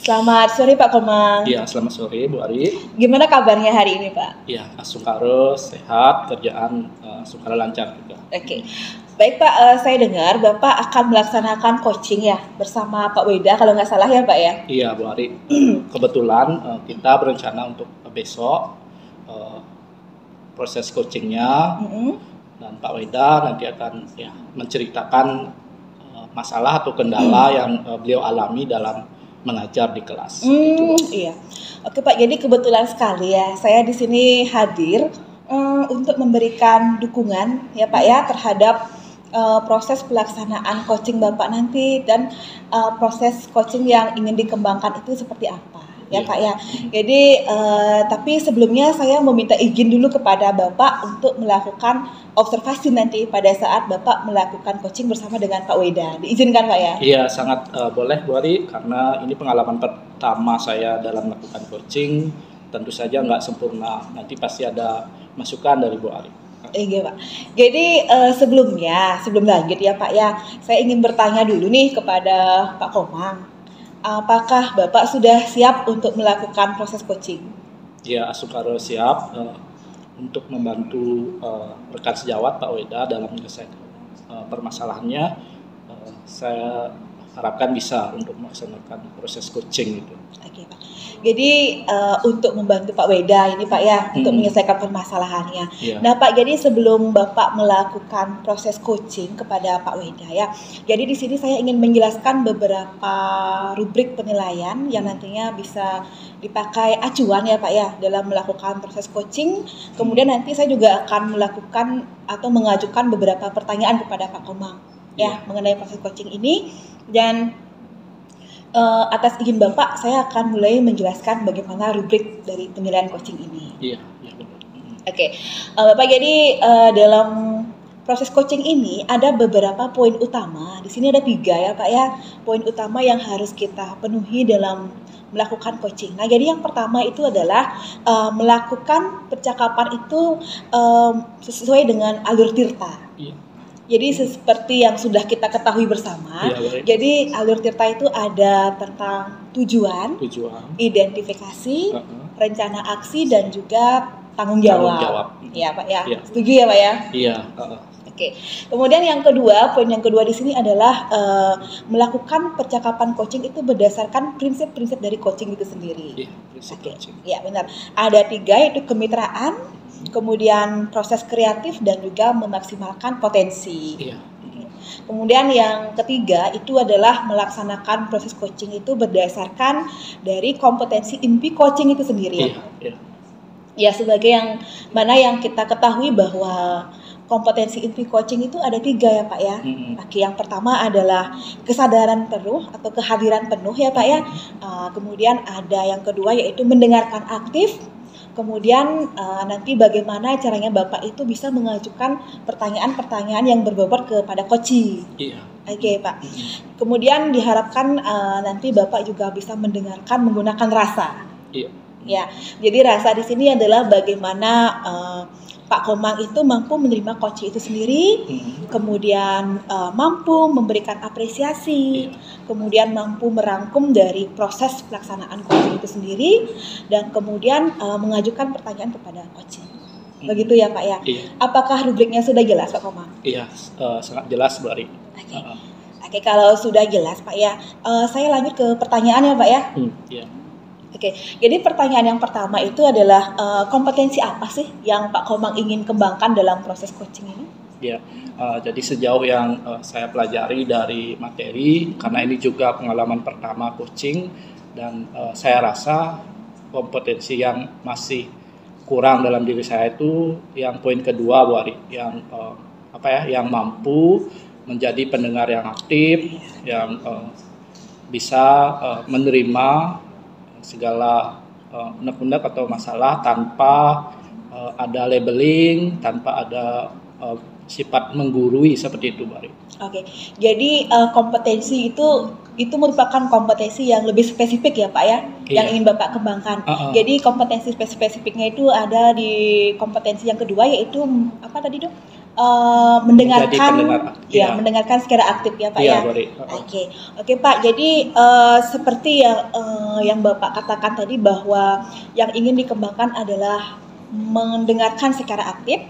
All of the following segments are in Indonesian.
Selamat sore Pak Komang. Iya, selamat sore Bu Ari. Gimana kabarnya hari ini Pak? Iya, sukaro, sehat, kerjaan sukaro lancar juga. Oke. Baik Pak, saya dengar Bapak akan melaksanakan coaching ya bersama Pak Weda kalau nggak salah ya Pak ya? Iya Bu Ari, kebetulan kita berencana untuk besok proses coachingnya dan Pak Weda nanti akan menceritakan masalah atau kendala yang beliau alami dalam mengajar di kelas. Iya. Oke Pak, jadi kebetulan sekali ya saya di sini hadir untuk memberikan dukungan ya Pak ya terhadap proses pelaksanaan coaching Bapak nanti dan proses coaching yang ingin dikembangkan itu seperti apa ya Pak ya. Jadi tapi sebelumnya saya meminta izin dulu kepada Bapak untuk melakukan observasi nanti pada saat Bapak melakukan coaching bersama dengan Pak Weda. Diizinkan Pak ya? Iya, sangat boleh Bu Ari, karena ini pengalaman pertama saya dalam melakukan coaching. Tentu saja nggak sempurna, nanti pasti ada masukan dari Bu Ari. Iya Pak. Jadi sebelum lanjut ya Pak ya, saya ingin bertanya dulu nih kepada Pak Komang. Apakah Bapak sudah siap untuk melakukan proses coaching? Ya, Asukaro siap untuk membantu rekan sejawat Pak Weda dalam menyelesaikan permasalahannya. Saya harapkan bisa untuk melaksanakan proses coaching itu. Oke Pak. Jadi untuk membantu Pak Weda ini Pak ya untuk menyelesaikan permasalahannya. Yeah. Nah Pak, jadi sebelum Bapak melakukan proses coaching kepada Pak Weda ya, jadi di sini saya ingin menjelaskan beberapa rubrik penilaian yang nantinya bisa dipakai acuan ya Pak ya dalam melakukan proses coaching. Kemudian nanti saya juga akan melakukan atau mengajukan beberapa pertanyaan kepada Pak Komang ya mengenai proses coaching ini. Dan atas izin Bapak, saya akan mulai menjelaskan bagaimana rubrik dari penilaian coaching ini. Iya. Oke. Bapak, jadi dalam proses coaching ini ada beberapa poin utama. Di sini ada 3 ya Pak ya, poin utama yang harus kita penuhi dalam melakukan coaching. Nah, jadi yang pertama itu adalah melakukan percakapan itu sesuai dengan alur tirta. Iya. Jadi seperti yang sudah kita ketahui bersama, jadi alur tirta itu ada tentang tujuan, identifikasi, rencana aksi, dan juga tanggung jawab. Iya Pak ya, setuju ya Pak ya? Iya. Oke. Kemudian yang kedua, poin yang kedua di sini adalah melakukan percakapan coaching itu berdasarkan prinsip-prinsip dari coaching itu sendiri. Iya, prinsip coaching. Iya benar. Ada 3 yaitu kemitraan, kemudian proses kreatif dan juga memaksimalkan potensi. Iya. Kemudian yang ketiga itu adalah melaksanakan proses coaching itu berdasarkan dari kompetensi inti coaching itu sendiri. Iya. Ya, sebagai yang mana yang kita ketahui bahwa kompetensi inti coaching itu ada 3 ya Pak ya. Oke, yang pertama adalah kesadaran penuh atau kehadiran penuh ya Pak ya. Kemudian ada yang kedua yaitu mendengarkan aktif. Kemudian nanti bagaimana caranya Bapak itu bisa mengajukan pertanyaan-pertanyaan yang berbobot kepada coaching. Iya. Oke Pak. Kemudian diharapkan nanti Bapak juga bisa mendengarkan menggunakan rasa. Iya. Ya, jadi rasa di sini adalah bagaimana Pak Komang itu mampu menerima coaching itu sendiri, kemudian mampu memberikan apresiasi, kemudian mampu merangkum dari proses pelaksanaan coaching itu sendiri, dan kemudian mengajukan pertanyaan kepada coaching. Begitu ya Pak ya? Iya. Apakah rubriknya sudah jelas Pak Komang? Iya, sangat jelas Bu Ari. Oke, kalau sudah jelas Pak ya, saya lanjut ke pertanyaan ya Pak ya? Iya. Oke, jadi pertanyaan yang pertama itu adalah kompetensi apa sih yang Pak Komang ingin kembangkan dalam proses coaching ini? Ya, jadi sejauh yang saya pelajari dari materi, karena ini juga pengalaman pertama coaching, dan saya rasa kompetensi yang masih kurang dalam diri saya itu yang poin kedua Bu Ari, yang yang mampu menjadi pendengar yang aktif, yang bisa menerima segala unek-unek atau masalah tanpa ada labeling, tanpa ada sifat menggurui seperti itu, Bari. Oke, jadi kompetensi itu merupakan kompetensi yang lebih spesifik ya Pak ya, yang ingin Bapak kembangkan. Jadi kompetensi spesifiknya itu ada di kompetensi yang kedua yaitu apa tadi Dok? mendengarkan, Jadi pendengar aktif, ya, ya. mendengarkan secara aktif ya Pak Iya, ya. Bori. Oke Pak. Jadi seperti yang Bapak katakan tadi bahwa yang ingin dikembangkan adalah mendengarkan secara aktif.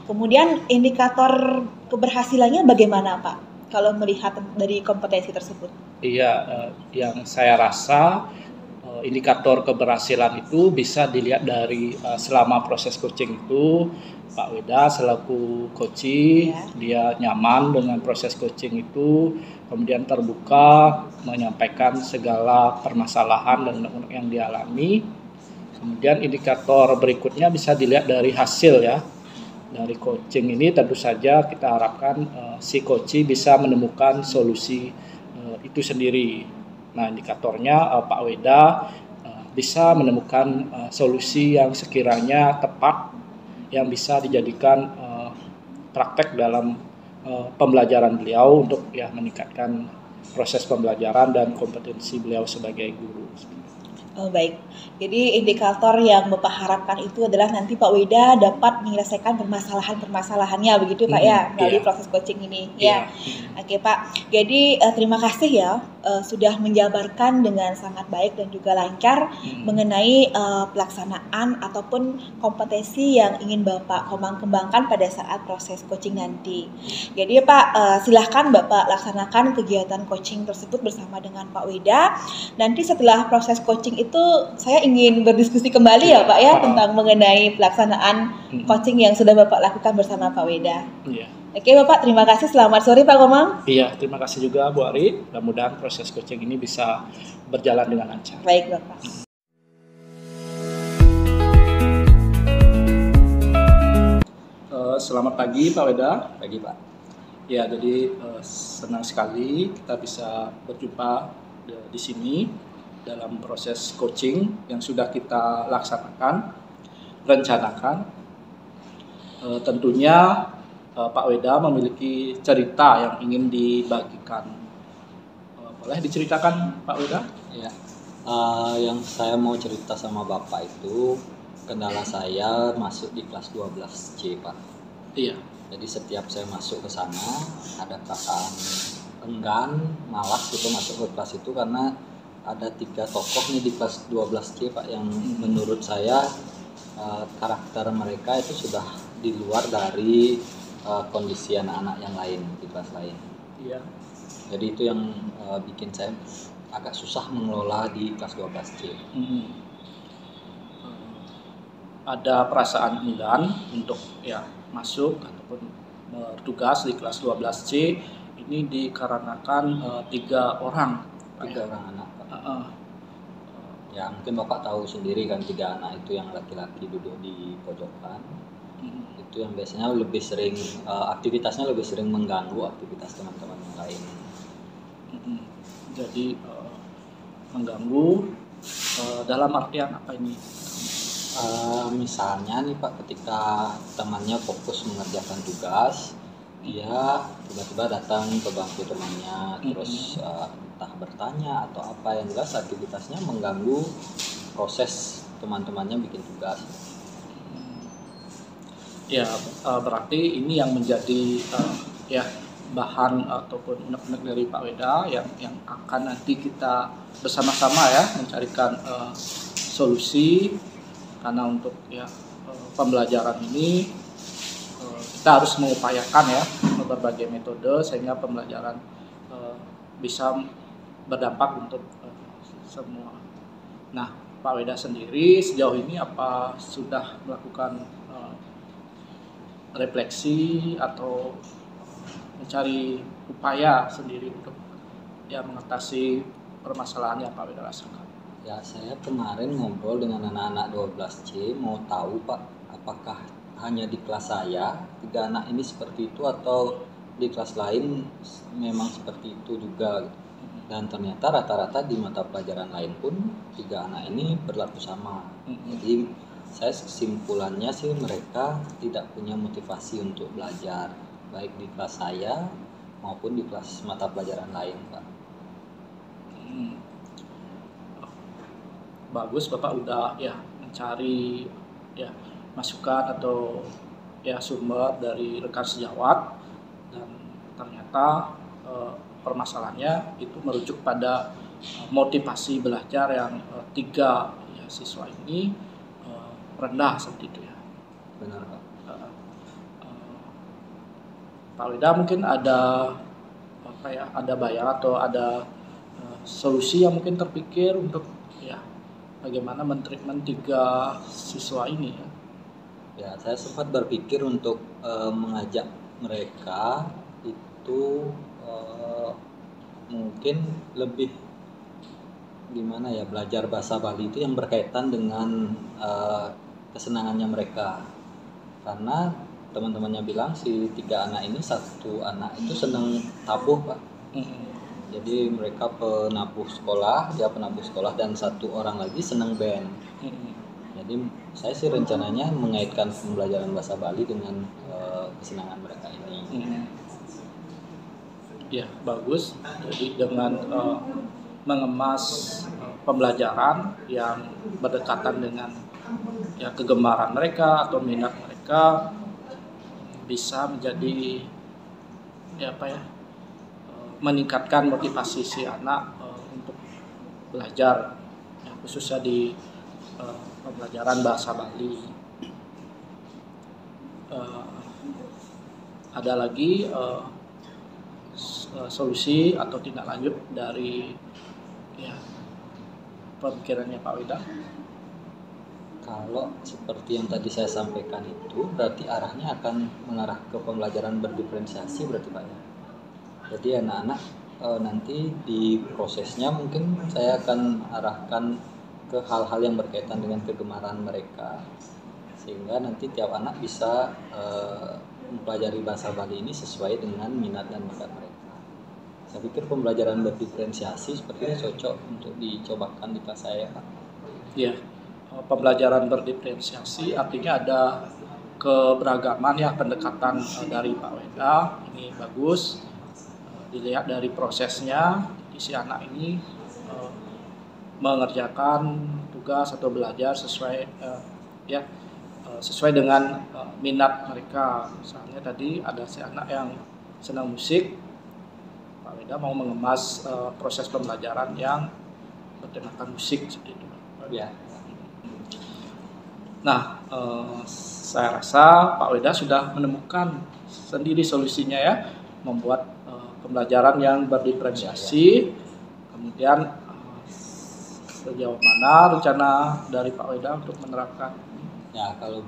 Kemudian indikator keberhasilannya bagaimana Pak? Kalau melihat dari kompetensi tersebut? Iya, yang saya rasa indikator keberhasilan itu bisa dilihat dari selama proses coaching itu Pak Weda selaku coach, dia nyaman dengan proses coaching itu, kemudian terbuka menyampaikan segala permasalahan dan yang dialami. Kemudian indikator berikutnya bisa dilihat dari hasil ya. Dari coaching ini tentu saja kita harapkan si coach bisa menemukan solusi itu sendiri. Nah, indikatornya Pak Weda bisa menemukan solusi yang sekiranya tepat yang bisa dijadikan praktek dalam pembelajaran beliau untuk ya meningkatkan proses pembelajaran dan kompetensi beliau sebagai guru. Oh, baik. Jadi indikator yang Bapak harapkan itu adalah nanti Pak Weda dapat menyelesaikan permasalahan-permasalahannya begitu Pak ya melalui proses coaching ini ya. Oke Pak. Jadi terima kasih ya sudah menjabarkan dengan sangat baik dan juga lancar mengenai pelaksanaan ataupun kompetensi yang ingin Bapak kembangkan pada saat proses coaching nanti. Jadi Pak silahkan Bapak laksanakan kegiatan coaching tersebut bersama dengan Pak Weda. Nanti setelah proses coaching itu saya ingin berdiskusi kembali ya Pak ya tentang mengenai pelaksanaan coaching yang sudah Bapak lakukan bersama Pak Weda. Iya. Oke Bapak, terima kasih. Selamat sore Pak Komang. Iya, terima kasih juga Bu Ari. Mudah-mudahan proses coaching ini bisa berjalan dengan lancar. Baik Bapak. Selamat pagi Pak Weda. Pagi Pak. Ya, jadi senang sekali kita bisa berjumpa di sini dalam proses coaching yang sudah kita laksanakan, rencanakan. Tentunya Pak Weda memiliki cerita yang ingin dibagikan. Boleh diceritakan Pak Weda? Ya, yang saya mau cerita sama Bapak itu kendala saya masuk di kelas 12C Pak. Iya. Jadi setiap saya masuk ke sana ada perasaan enggan, malas gitu masuk ke kelas itu karena ada 3 tokoh nih di kelas 12C Pak yang menurut saya karakter mereka itu sudah di luar dari kondisi anak-anak yang lain di kelas lain. Iya. Jadi itu yang bikin saya agak susah mengelola di kelas 12C. Ada perasaan enggan untuk ya masuk ataupun bertugas di kelas 12C ini dikarenakan 3 orang. 3 orang anak Pak. Ya mungkin Bapak tahu sendiri kan 3 anak itu yang laki-laki duduk di pojokan. Itu yang biasanya lebih sering aktivitasnya lebih sering mengganggu aktivitas teman-teman yang lain. Jadi mengganggu dalam artian apa ini? Misalnya nih Pak, ketika temannya fokus mengerjakan tugas, dia tiba-tiba datang ke bangku temannya, terus entah bertanya atau apa, yang jelas aktivitasnya mengganggu proses teman-temannya bikin tugas. Ya, berarti ini yang menjadi ya bahan ataupun unek-unek dari Pak Weda yang akan nanti kita bersama-sama ya mencarikan solusi. Karena untuk ya pembelajaran ini kita harus mengupayakan ya berbagai metode sehingga pembelajaran bisa berdampak untuk semua. Nah, Pak Weda sendiri sejauh ini apa sudah melakukan refleksi atau mencari upaya sendiri untuk ya mengatasi permasalahan yang Pak Weda rasakan? Ya, saya kemarin ngobrol dengan anak-anak 12C, mau tahu Pak, apakah hanya di kelas saya 3 anak ini seperti itu atau di kelas lain memang seperti itu juga. Dan ternyata rata-rata di mata pelajaran lain pun 3 anak ini berlaku sama. Jadi saya kesimpulannya sih mereka tidak punya motivasi untuk belajar, baik di kelas saya maupun di kelas mata pelajaran lain Pak. Bagus Bapak udah ya mencari ya masukan atau ya sumber dari rekan sejawat, dan ternyata permasalahannya itu merujuk pada motivasi belajar yang tiga ya, siswa ini rendah seperti itu ya. Benar Pak. Pak Weda mungkin ada apa ya, ada bayang atau ada solusi yang mungkin terpikir untuk ya bagaimana mentreatment tiga siswa ini ya. Ya, saya sempat berpikir untuk mengajak mereka itu mungkin lebih gimana ya, belajar bahasa Bali itu yang berkaitan dengan kesenangannya mereka. Karena teman-temannya bilang si tiga anak ini, satu anak itu senang tabuh Pak. Jadi mereka penabuh sekolah, dia penabuh sekolah, dan satu orang lagi senang band. Jadi saya sih rencananya mengaitkan pembelajaran bahasa Bali dengan kesenangan mereka ini. Ya, bagus. Jadi dengan mengemas pembelajaran yang berdekatan dengan ya kegemaran mereka atau minat mereka, bisa menjadi ya apa ya, meningkatkan motivasi si anak untuk belajar ya, khususnya di pembelajaran bahasa Bali. Ada lagi solusi atau tindak lanjut dari ya pemikirannya Pak Weda? Kalau seperti yang tadi saya sampaikan itu, berarti arahnya akan mengarah ke pembelajaran berdiferensiasi berarti Pak ya. Jadi anak-anak nanti di prosesnya mungkin saya akan arahkan ke hal-hal yang berkaitan dengan kegemaran mereka, sehingga nanti tiap anak bisa mempelajari bahasa Bali ini sesuai dengan minat dan bakat mereka. Saya pikir pembelajaran berdiferensiasi sepertinya cocok untuk dicobakan di kelas saya Pak. Ya, pembelajaran berdiferensiasi artinya ada keberagaman ya pendekatan dari Pak Weda. Ini bagus. Dilihat dari prosesnya, si anak ini mengerjakan tugas atau belajar sesuai sesuai dengan minat mereka. Misalnya tadi ada si anak yang senang musik, Pak Weda mau mengemas proses pembelajaran yang bertemakan musik seperti itu. Ya. Nah, saya rasa Pak Weda sudah menemukan sendiri solusinya ya, membuat pembelajaran yang berdiferensiasi. Kemudian sejauh mana rencana dari Pak Weda untuk menerapkan? Ya, kalau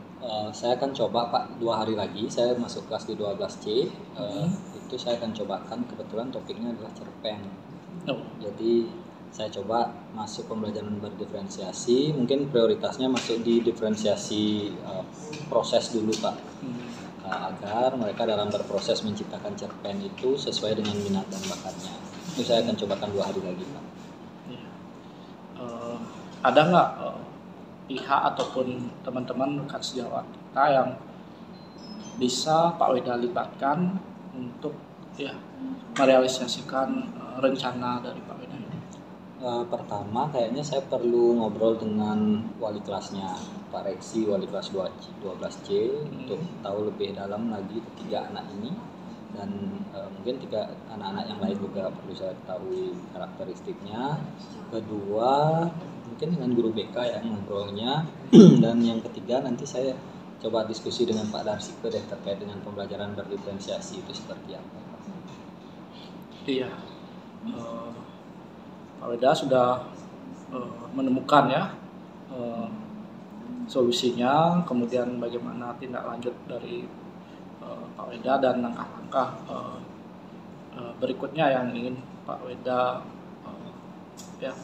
saya akan coba Pak 2 hari lagi, saya masuk kelas di 12C. Itu saya akan cobakan, kebetulan topiknya adalah cerpen. Jadi saya coba masuk pembelajaran berdiferensiasi, mungkin prioritasnya masuk di diferensiasi proses dulu Pak. Agar mereka dalam berproses menciptakan cerpen itu sesuai dengan minat dan bakatnya. Itu saya akan cobakan 2 hari lagi Pak. Ada nggak pihak ataupun teman-teman rekan sejawat kita yang bisa Pak Weda libatkan untuk ya merealisasikan rencana dari Pak Weda ini? Pertama kayaknya saya perlu ngobrol dengan wali kelasnya, Pak Reksi, wali kelas 12C, untuk tahu lebih dalam lagi ketiga anak ini, dan mungkin 3 anak-anak yang lain juga perlu saya ketahui karakteristiknya. Kedua mungkin dengan guru BK ya ngobrolnya. Dan yang ketiga nanti saya coba diskusi dengan Pak Darsiko deh terkait dengan pembelajaran berdiferensiasi itu seperti apa. Iya, Pak Weda sudah menemukan ya solusinya, kemudian bagaimana tindak lanjut dari Pak Weda dan langkah-langkah berikutnya yang ingin Pak Weda ya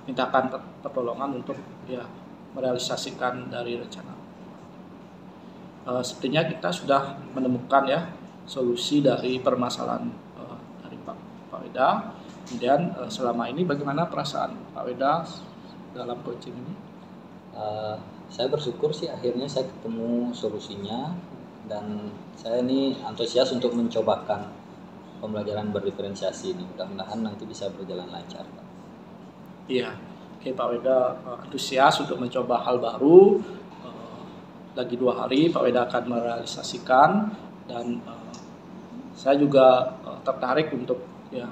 mintakan pertolongan untuk ya merealisasikan dari rencana. Sepertinya kita sudah menemukan ya solusi dari permasalahan dari Pak Weda. Kemudian selama ini bagaimana perasaan Pak Weda dalam coaching ini? Saya bersyukur sih akhirnya saya ketemu solusinya, dan saya ini antusias untuk mencobakan pembelajaran berdiferensiasi ini. Mudah-mudahan nanti bisa berjalan lancar Pak. Iya, oke, Pak Weda antusias untuk mencoba hal baru lagi 2 hari Pak Weda akan merealisasikan, dan saya juga tertarik untuk ya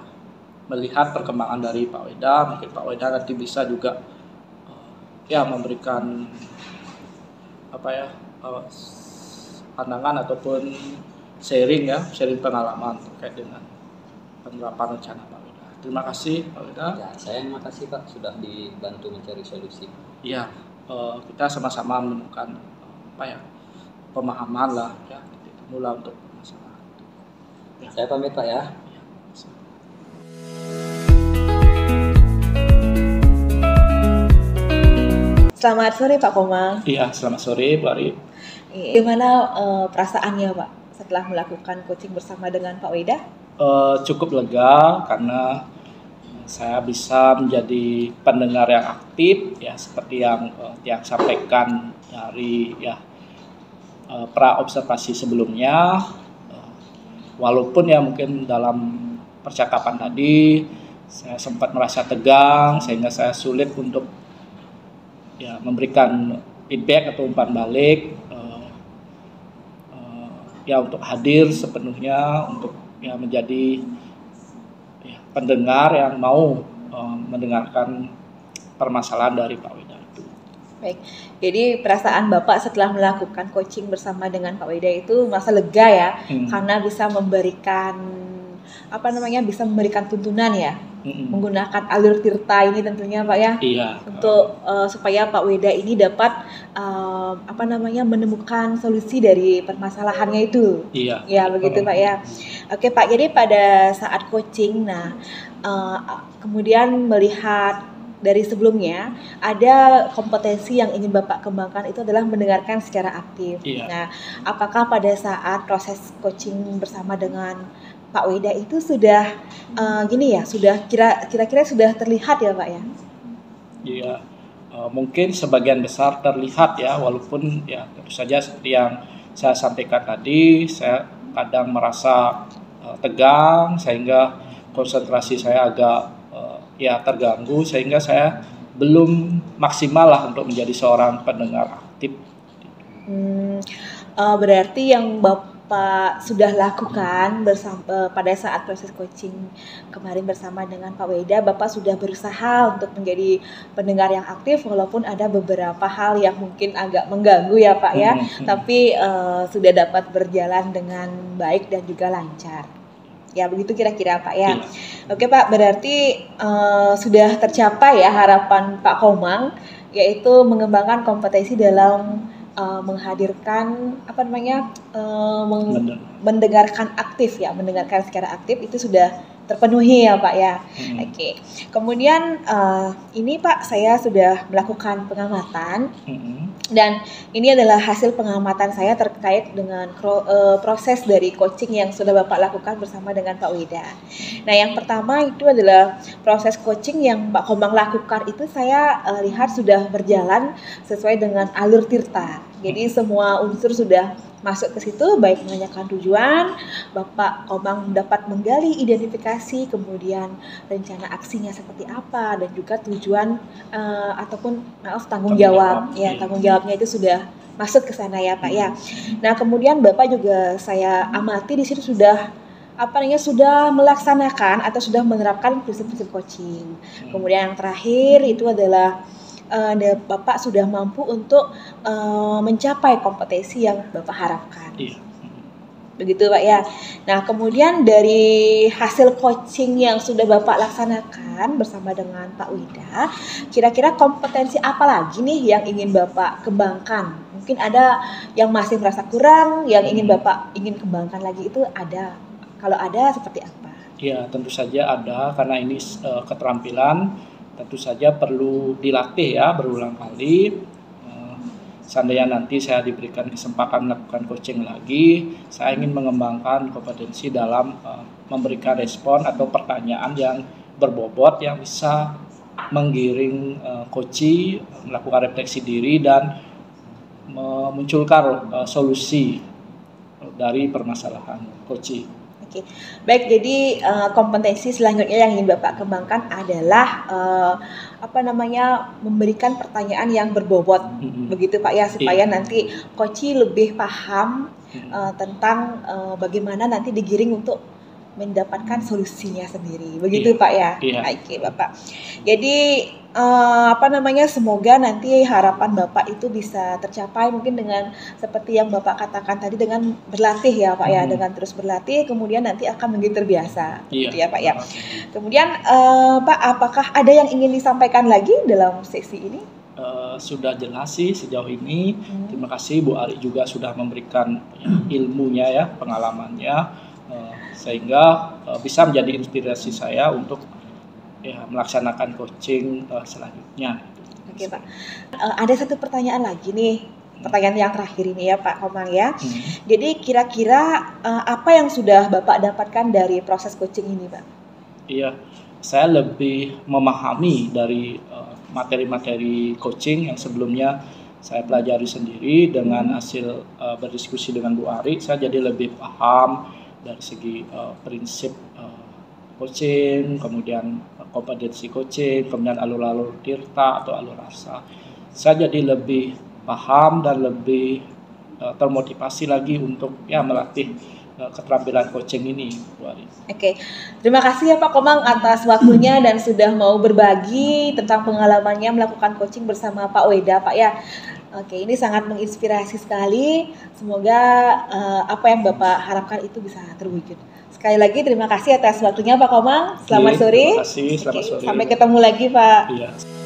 melihat perkembangan dari Pak Weda. Mungkin Pak Weda nanti bisa juga ya memberikan pandangan ataupun sharing pengalaman terkait dengan penerapan rencana Pak Weda. Terima kasih Pak Weda. Ya, saya yang makasih Pak sudah dibantu mencari solusi. Iya, kita sama-sama menemukan pemahaman lah ya, titik temu lah untuk masalah. Ya. Saya pamit Pak ya. Selamat sore Pak Komang. Iya, selamat sore Bu Ari. Gimana perasaannya Pak setelah melakukan coaching bersama dengan Pak Weda? Cukup lega karena saya bisa menjadi pendengar yang aktif ya, seperti yang Tiang sampaikan dari pra observasi sebelumnya. Walaupun ya mungkin dalam percakapan tadi saya sempat merasa tegang sehingga saya sulit untuk memberikan feedback atau umpan balik, untuk hadir sepenuhnya untuk menjadi pendengar yang mau mendengarkan permasalahan dari Pak Weda itu. Baik, jadi perasaan Bapak setelah melakukan coaching bersama dengan Pak Weda itu merasa lega ya, karena bisa memberikan bisa memberikan tuntunan ya, menggunakan alur tirta ini tentunya Pak ya, iya, untuk supaya Pak Weda ini dapat menemukan solusi dari permasalahannya itu. Iya. Ya begitu Pak ya. Oke Pak, jadi pada saat coaching, kemudian melihat dari sebelumnya ada kompetensi yang ingin Bapak kembangkan itu adalah mendengarkan secara aktif. Iya. Nah, apakah pada saat proses coaching bersama dengan Pak Weda itu sudah sudah kira-kira sudah terlihat ya Pak ya? Iya, mungkin sebagian besar terlihat ya, walaupun ya tentu saja seperti yang saya sampaikan tadi, saya kadang merasa tegang sehingga konsentrasi saya agak terganggu, sehingga saya belum maksimal lah untuk menjadi seorang pendengar aktif. Berarti yang Bapak sudah lakukan pada saat proses coaching kemarin bersama dengan Pak Weda, Bapak sudah berusaha untuk menjadi pendengar yang aktif walaupun ada beberapa hal yang mungkin agak mengganggu ya Pak ya, tapi sudah dapat berjalan dengan baik dan juga lancar. Ya begitu kira-kira Pak ya. Oke Pak, berarti sudah tercapai ya harapan Pak Komang, yaitu mengembangkan kompetensi dalam menghadirkan mendengarkan aktif ya, mendengarkan secara aktif itu sudah terpenuhi ya Pak ya. Oke. Kemudian ini Pak, saya sudah melakukan pengamatan. Dan ini adalah hasil pengamatan saya terkait dengan proses dari coaching yang sudah Bapak lakukan bersama dengan Pak Weda. Nah, yang pertama itu adalah proses coaching yang Pak Komang lakukan itu saya lihat sudah berjalan sesuai dengan alur tirta. Jadi semua unsur sudah masuk ke situ, baik menanyakan tujuan, Bapak Komang dapat menggali identifikasi, kemudian rencana aksinya seperti apa, dan juga tujuan tanggung jawab. Ya, tanggung jawabnya itu sudah masuk ke sana ya Pak ya. Nah, kemudian Bapak juga saya amati di situ sudah sudah melaksanakan atau sudah menerapkan prinsip-prinsip coaching. Kemudian yang terakhir itu adalah Bapak sudah mampu untuk mencapai kompetensi yang Bapak harapkan. Begitu Pak ya. Nah, kemudian dari hasil coaching yang sudah Bapak laksanakan bersama dengan Pak Weda, kira-kira kompetensi apa lagi nih yang ingin Bapak kembangkan? Mungkin ada yang masih merasa kurang, yang ingin Bapak kembangkan lagi, itu ada. Kalau ada seperti apa? Ya, tentu saja ada, karena ini keterampilan tentu saja perlu dilatih ya berulang kali. Seandainya nanti saya diberikan kesempatan melakukan coaching lagi, saya ingin mengembangkan kompetensi dalam memberikan respon atau pertanyaan yang berbobot yang bisa menggiring coachee melakukan refleksi diri dan memunculkan solusi dari permasalahan coachee. Oke, baik. Jadi kompetensi selanjutnya yang ingin Bapak kembangkan adalah memberikan pertanyaan yang berbobot, begitu Pak ya, supaya nanti coach lebih paham tentang bagaimana nanti digiring untuk mendapatkan solusinya sendiri, begitu Pak ya. Oke Bapak. Jadi semoga nanti harapan Bapak itu bisa tercapai mungkin dengan seperti yang Bapak katakan tadi, dengan berlatih ya Pak ya, dengan terus berlatih kemudian nanti akan menjadi terbiasa, gitu ya Pak ya. Kemudian Pak, apakah ada yang ingin disampaikan lagi dalam sesi ini? Sudah jelas sih sejauh ini. Terima kasih Bu Ari juga sudah memberikan ilmunya ya, pengalamannya, sehingga bisa menjadi inspirasi saya untuk melaksanakan coaching selanjutnya. Oke Pak, ada satu pertanyaan lagi nih, pertanyaan yang terakhir ini ya Pak Komang ya. Jadi kira-kira apa yang sudah Bapak dapatkan dari proses coaching ini Pak? Iya, saya lebih memahami dari materi-materi coaching yang sebelumnya saya pelajari sendiri. Dengan hasil berdiskusi dengan Bu Ari, saya jadi lebih paham dari segi prinsip coaching, kemudian kompetensi coaching, kemudian alur-alur tirta atau alur arsa. Saya jadi lebih paham dan lebih termotivasi lagi untuk melatih keterampilan coaching ini, Bu Ari. Oke, terima kasih ya Pak Komang atas waktunya dan sudah mau berbagi tentang pengalamannya melakukan coaching bersama Pak Weda Pak ya. Oke, ini sangat menginspirasi sekali. Semoga apa yang Bapak harapkan itu bisa terwujud. Sekali lagi terima kasih atas waktunya Pak Komang. Selamat sore. Terima kasih, selamat sore. Sampai ketemu lagi Pak. Iya.